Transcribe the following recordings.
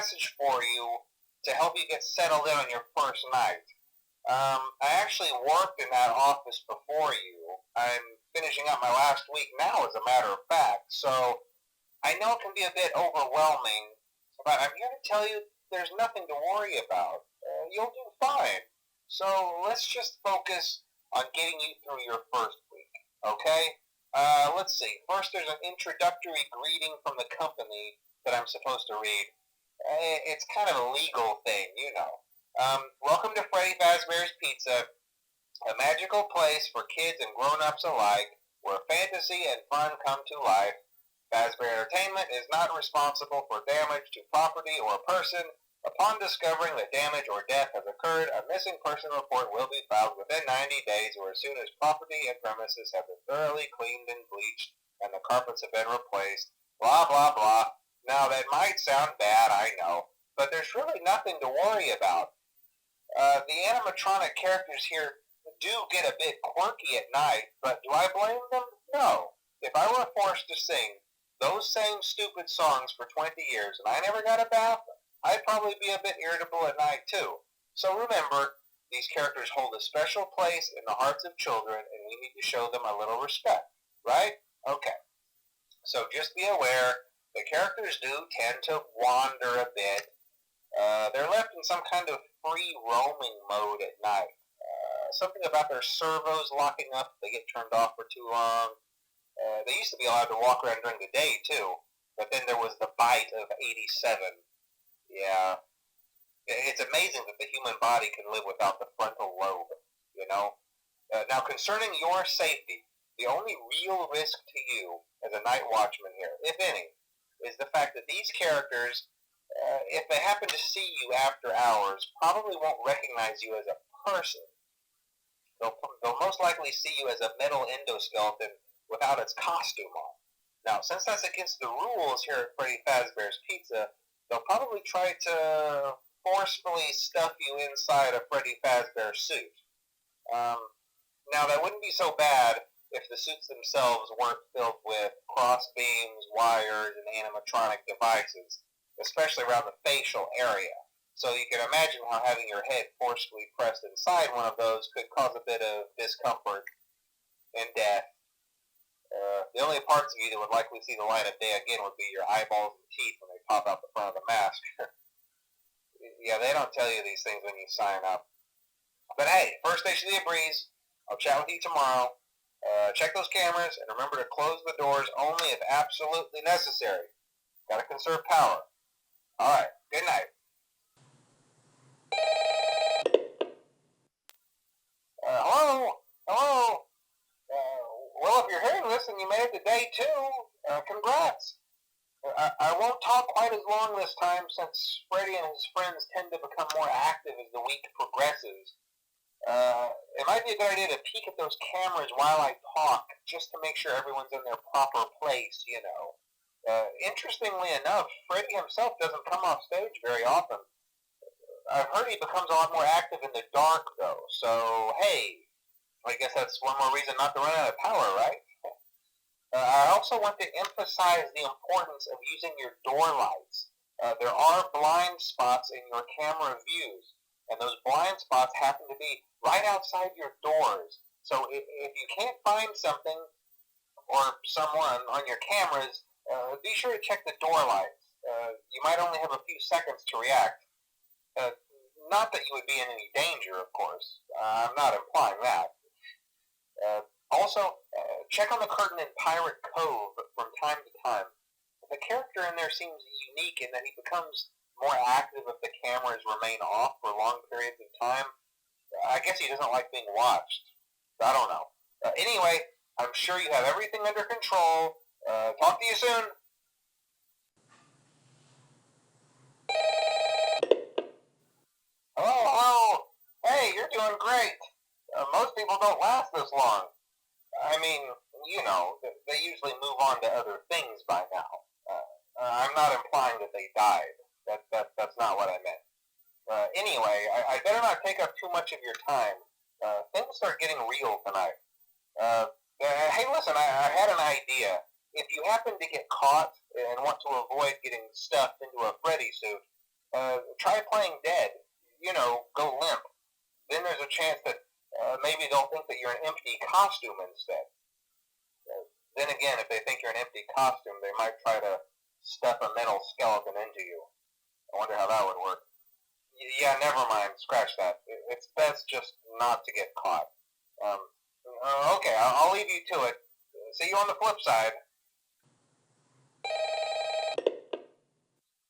message for you to help you get settled in on your first night. I actually worked in that office before you. I'm finishing up my last week now, as a matter of fact, so I know it can be a bit overwhelming, but I'm here to tell you there's nothing to worry about. You'll do fine. So let's just focus on getting you through your first week, okay? Let's see. First, there's an introductory greeting from the company that I'm supposed to read. It's kind of a legal thing, you know. Welcome to Freddy Fazbear's Pizza, a magical place for kids and grown-ups alike, where fantasy and fun come to life. Fazbear Entertainment is not responsible for damage to property or person. Upon discovering that damage or death has occurred, a missing person report will be filed within 90 days or as soon as property and premises have been thoroughly cleaned and bleached and the carpets have been replaced. Blah, blah, blah. Now, that might sound bad, I know, but there's really nothing to worry about. The animatronic characters here do get a bit quirky at night, but do I blame them? No. If I were forced to sing those same stupid songs for 20 years and I never got a bath, I'd probably be a bit irritable at night too. So remember, these characters hold a special place in the hearts of children and we need to show them a little respect, right? Okay. So just be aware, the characters do tend to wander a bit. They're left in some kind of free roaming mode at night. Something about their servos locking up if they get turned off for too long. They used to be allowed to walk around during the day too, but then there was the bite of 87. Yeah. It's amazing that the human body can live without the frontal lobe, you know? Now, concerning your safety, the only real risk to you as a night watchman here, if any, is the fact that these characters, if they happen to see you after hours, probably won't recognize you as a person. They'll most likely see you as a metal endoskeleton without its costume on. Now, since that's against the rules here at Freddy Fazbear's Pizza, they'll probably try to forcefully stuff you inside a Freddy Fazbear suit. Now, that wouldn't be so bad if the suits themselves weren't filled with cross beams, wires, and animatronic devices, especially around the facial area. So you can imagine how having your head forcefully pressed inside one of those could cause a bit of discomfort and death. The only parts of you that would likely see the light of day again would be your eyeballs and teeth when they pop out the front of the mask. Yeah, they don't tell you these things when you sign up. But hey, first station of the breeze. I'll chat with you tomorrow. Check those cameras and remember to close the doors only if absolutely necessary. Gotta conserve power. Alright, good night. Hello? Hello? Well, if you're hearing this and you made it to day 2, congrats. I won't talk quite as long this time since Freddy and his friends tend to become more active as the week progresses. It might be a good idea to peek at those cameras while I talk, just to make sure everyone's in their proper place, you know. Interestingly enough, Freddy himself doesn't come off stage very often. I've heard he becomes a lot more active in the dark, though, so hey, I guess that's one more reason not to run out of power, right? I also want to emphasize the importance of using your door lights. There are blind spots in your camera views, and those blind spots happen to be right outside your doors. So if you can't find something or someone on your cameras, be sure to check the door lights. You might only have a few seconds to react. Not that you would be in any danger, of course. I'm not implying that. Also, check on the curtain in Pirate Cove from time to time. The character in there seems unique in that he becomes more active if the cameras remain off for long periods of time. I guess he doesn't like being watched. I don't know. Anyway, I'm sure you have everything under control. Talk to you soon. Hello. Hey, you're doing great. Most people don't last this long. I mean, you know, they usually move on to other things by now. I'm not implying that they died. That's not what I meant. Anyway, I better not take up too much of your time. Things start getting real tonight. Hey, listen, I had an idea. If you happen to get caught and want to avoid getting stuffed into a Freddy suit, try playing dead. You know, go limp. Then there's a chance that maybe they'll think that you're an empty costume instead. Then again, if they think you're an empty costume, they might try to stuff a metal skeleton into you. I wonder how that would work. Yeah, never mind. Scratch that. It's best just not to get caught. Okay, I'll leave you to it. See you on the flip side.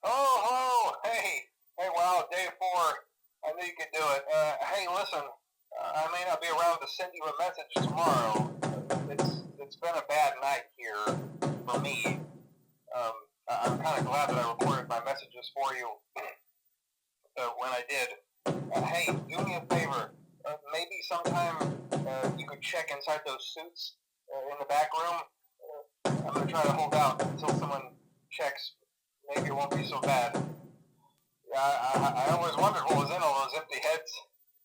Oh, hello. Hey, wow, day 4. I knew you could do it. Hey, listen, I may not be around to send you a message tomorrow. It's been a bad night here for me. I'm kind of glad that I recorded my messages for you when I did. Hey, do me a favor. Maybe sometime you could check inside those suits in the back room. I'm going to try to hold out until someone checks. Maybe it won't be so bad. I always wondered what was in all those empty heads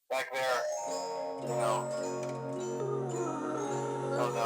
back there. You know. Oh no.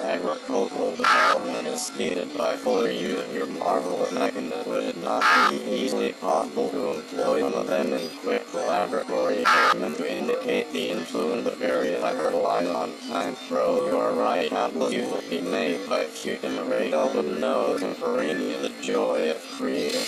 Agricultural development is stated by fuller use of your marvelous mechanism would it not be easily possible to employ some of them in quick laboratory experiments to indicate the influence of various rely on time pro. You are right, examples usually be made by shooting a radar with no contemporaneous the joy of creating.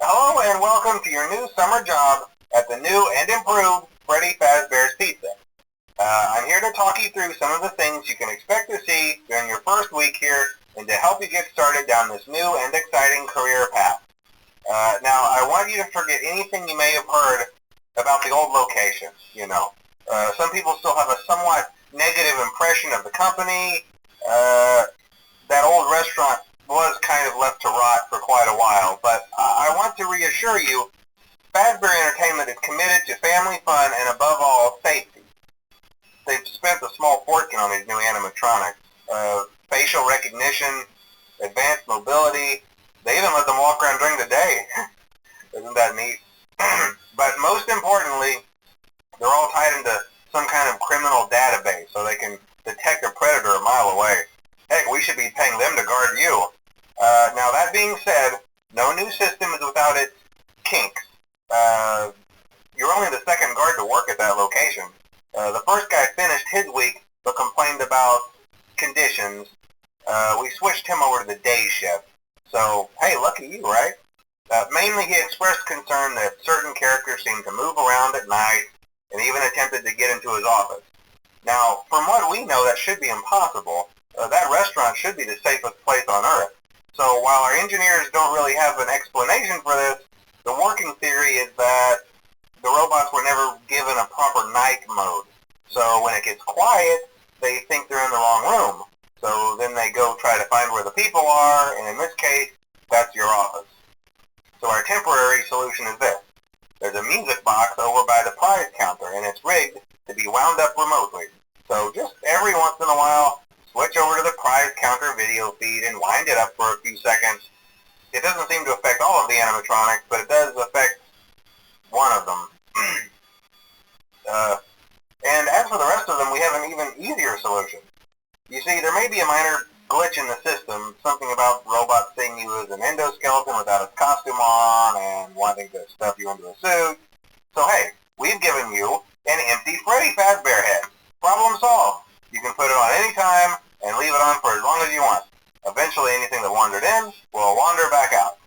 Hello, and welcome to your new summer job at the new and improved Freddy Fazbear's Pizza. I'm here to talk you through some of the things you can expect to see during your first week here and to help you get started down this new and exciting career path. Now, I want you to forget anything you may have heard about the old location, you know. Some people still have a somewhat negative impression of the company. That old restaurant was kind of left to rot for quite a while, but I want to reassure you, Fazbear Entertainment is committed to family fun and above all, safety. They've spent a small fortune on these new animatronics. Facial recognition, advanced mobility, they even let them walk around during the day. Isn't that neat? But most importantly, they're all tied into some kind of criminal database so they can detect a predator a mile away. Heck, we should be paying them to guard you. Now that being said, no new system is without its kinks. You're only the second guard to work at that location. The first guy finished his week but complained about conditions. We switched him over to the day shift. So, hey, lucky you, right? Mainly he expressed concern that certain characters seemed to move around at night and even attempted to get into his office. Now, from what we know, that should be impossible. That restaurant should be the safest place on Earth. So while our engineers don't really have an explanation for this, the working theory is that the robots were never given a proper night mode. So when it gets quiet, they think they're in the wrong room. So then they go try to find where the people are, and in this case, that's your office. So our temporary solution is this. There's a music box over by the prize counter, and it's rigged to be wound up remotely. So just every once in a while, switch over to the prize counter video feed and wind it up for a few seconds. It doesn't seem to affect all of the animatronics, but it does affect one of them. And as for the rest of them, we have an even easier solution. You see, there may be a minor glitch in the system, something about robots seeing you as an endoskeleton without a costume on and wanting to stuff you into a suit. So hey, we've given you an empty Freddy Fazbear head. Problem solved. You can put it on any time and leave it on for as long as you want. Eventually anything that wandered in will wander back out.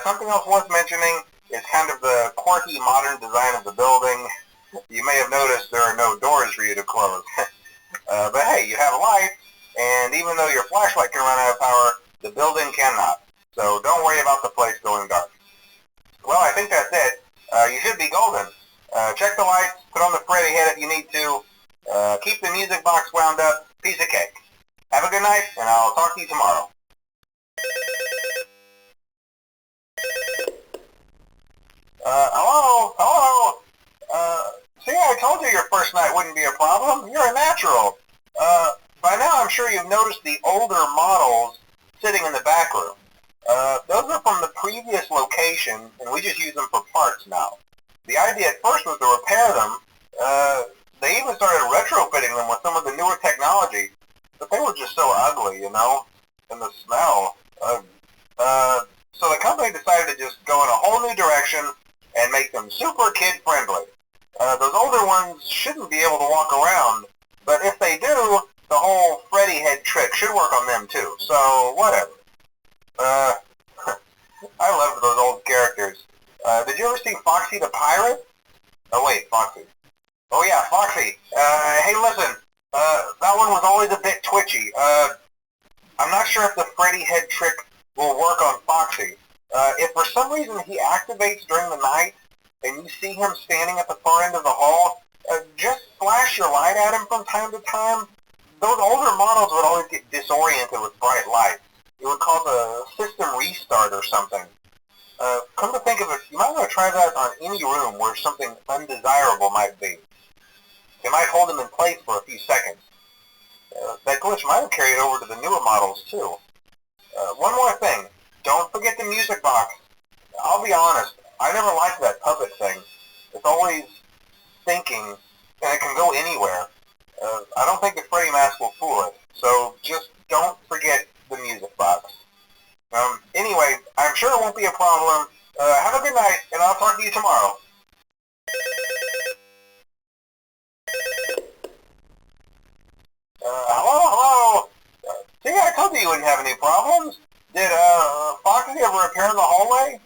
Something else worth mentioning is kind of the quirky modern design of the building. You may have noticed there are no doors for you to close. But hey, you have a light, and even though your flashlight can run out of power, the building cannot. So don't worry about the place going dark. Well, I think that's it. You should be golden. Check the lights, put on the Freddy head if you need to. Keep the music box wound up. Piece of cake. Have a good night, and I'll talk to you tomorrow. Hello? See, I told you your first night wouldn't be a problem. You're a natural. By now I'm sure you've noticed the older models sitting in the back room. Those are from the previous location, and we just use them for parts now. The idea at first was to repair them. They even started retrofitting them with some of the newer technology, but they were just so ugly, you know, and the smell. So the company decided to just go in a whole new direction and make them super kid-friendly. Those older ones shouldn't be able to walk around, but if they do, the whole Freddy head trick should work on them too, so whatever. I loved those old characters. Did you ever see Foxy the Pirate? Oh wait, Foxy. Oh yeah, Foxy. Hey listen, that one was always a bit twitchy. I'm not sure if the Freddy head trick will work on Foxy. If for some reason he activates during the night, and you see him standing at the far end of the hall, just flash your light at him from time to time. Those older models would always get disoriented with bright lights. It would cause a system restart or something. Come to think of it, you might want to try that on any room where something undesirable might be. It might hold him in place for a few seconds. That glitch might have carried over to the newer models too. One more thing, don't forget the music box. I'll be honest, I never liked that puppet thing. It's always thinking, and it can go anywhere. I don't think the Freddy mask will fool it, so just don't forget the music box. Anyway, I'm sure it won't be a problem. Have a good night, and I'll talk to you tomorrow. Hello? See, I told you wouldn't have any problems. Did, Foxy ever appear in the hallway?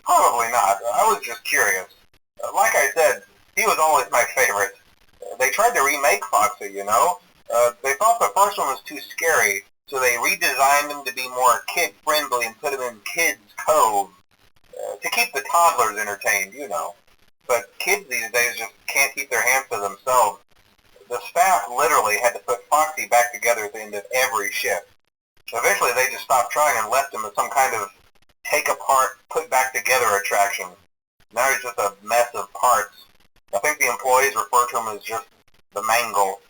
Probably not. I was just curious. Like I said, he was always my favorite. They tried to remake Foxy, you know? They thought the first one was too scary, so they redesigned him to be more kid-friendly and put him in Kids Cove to keep the toddlers entertained, you know. But kids these days just can't keep their hands to themselves. The staff literally had to put Foxy back together at the end of every shift. Eventually they just stopped trying and left him as some kind of take-apart, put-back-together attraction. Now he's just a mess of parts. I think the employees refer to him as just the mangle.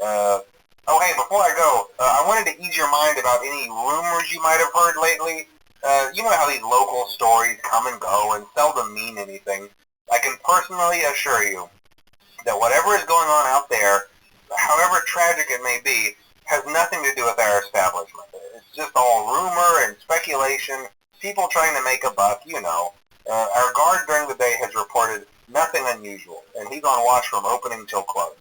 Oh hey, before I go, I wanted to ease your mind about any rumors you might have heard lately. You know how these local stories come and go and seldom mean anything. I can personally assure you that whatever is going on out there, however tragic it may be, has nothing to do with our establishment. It's just all rumor and speculation, people trying to make a buck, you know. Our guard during the day has reported nothing unusual, and he's on watch from opening till close.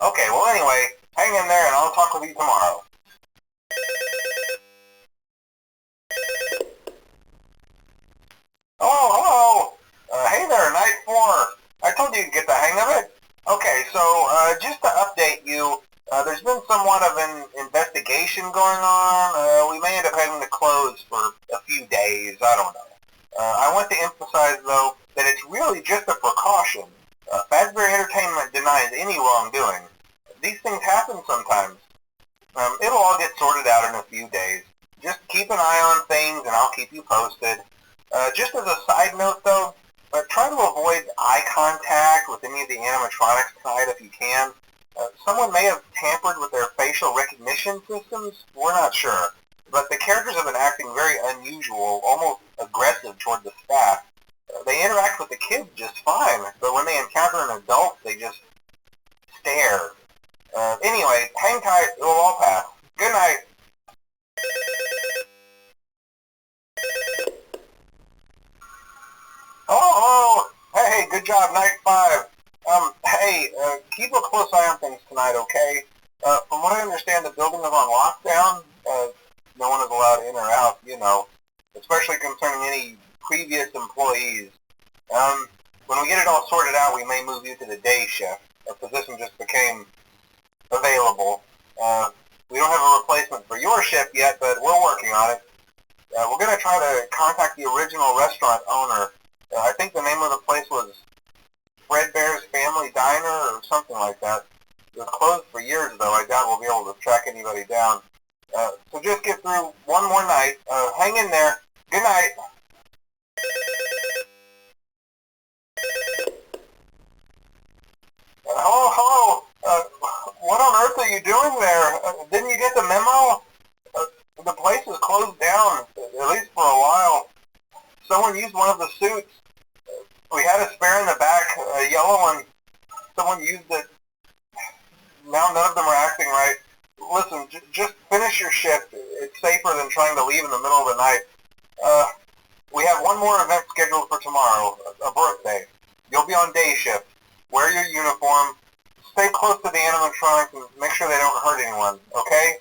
Okay, well anyway, hang in there and I'll talk with you tomorrow. Hello. Hey there, Night 4. I told you to get the hang of it. Okay, so just to update you, there's been somewhat of an investigation going on. We may end up having to close for a few days, I don't know. I want to emphasize, though, that it's really just a precaution. Fazbear Entertainment denies any wrongdoing. These things happen sometimes. It'll all get sorted out in a few days. Just keep an eye on things and I'll keep you posted. Just as a side note, though, try to avoid eye contact with any of the animatronics tonight if you can. Someone may have tampered with their facial recognition systems. We're not sure. But the characters have been acting very unusual, almost aggressive toward the staff. They interact with the kids just fine, but when they encounter an adult, they just stare. Anyway, hang tight. It will all pass. Good night. Hello. Hey, good job, Night 5. Hey, keep a close eye on things tonight, okay? From what I understand, the building is on lockdown. No one is allowed in or out, you know, especially concerning any previous employees. when we get it all sorted out, we may move you to the day shift. A position just became available. We don't have a replacement for your shift yet, but we're working on it. We're going to try to contact the original restaurant owner. I think the name of the place was Fredbear's Family Diner or something like that. It was closed for years, though. I doubt we'll be able to track anybody down. So just get through one more night. Hang in there. Good night. Hello. What on earth are you doing there? Didn't you get the memo? The place is closed down, at least for a while. Someone used one of the suits. We had a spare in the back, a yellow one. Someone used it. Now none of them are acting right. Listen, just finish your shift. It's safer than trying to leave in the middle of the night. We have one more event scheduled for tomorrow, a birthday. You'll be on day shift. Wear your uniform. Stay close to the animatronics and make sure they don't hurt anyone, okay?